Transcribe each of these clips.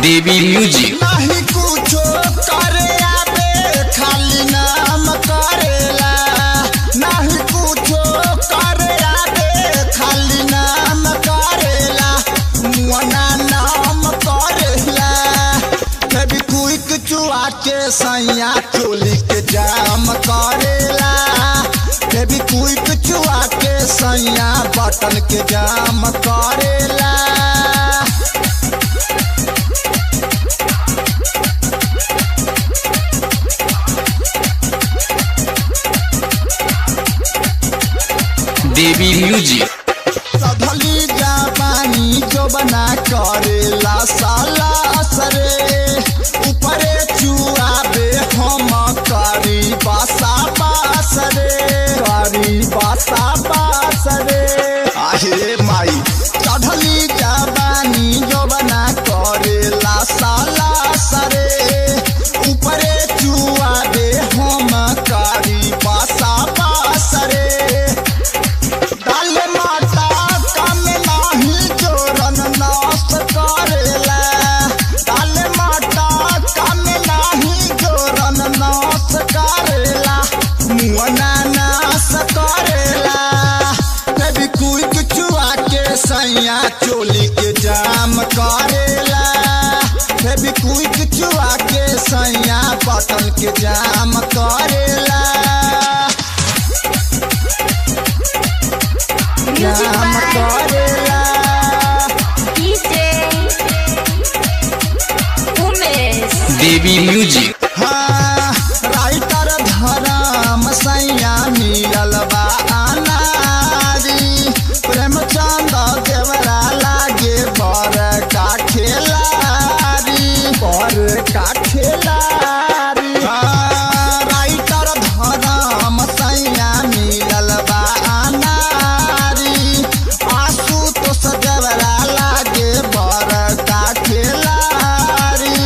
देवी music नहीं कुछो करे आबे खाली नाम करेला नहीं कुछो करे आबे खाली नाम करेला मुआना नाम करेला कभी क्विक चुआ के सैया चोली के जाम करेला कभी क्विक चुआ के सैया बटन के जाम करेला देवी म्यूजिक सधली जापानी जो बना करेला साला असरे ऊपरे चुआबे हम करी बासा बासरे आहे माई सधली जापानी जो बना करेला साला असरे ऊपरे चुआबे हम करी बासा बासरे डाले माता कम नाही जोरन नाश करेला डाले माता कम नाही जोरन नाश करेला मुआना नाश करेला कभी क्विक चुआ के सैया चोली के जाम करेला कभी क्विक चुआ के सैया बटन के जाम करेला Music जाम by करेला DJ Umesh. देवी म्यूजिक हाँ राइटर धराम सैया मिलल बा अनारी प्रेमचंद देवरा लागे बर का खेलारी हाँ राइटर धराम सैया मिलल बा अनारी आंसू तो सजवरा लागे बर का खेलारी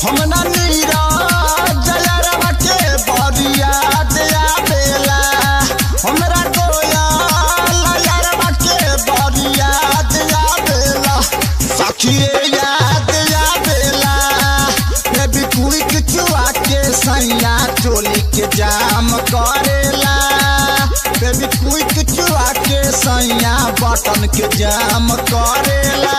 हमरा नीरज जयरवा के बरिया दया बेला हमरा गोयल जयरवा के बरिया दया बेला सखिए याद या बेला कभी क्विक चुआ के सैया चोली के जाम करेला कभी क्विक चुआ के सैया बटन के जाम करेला।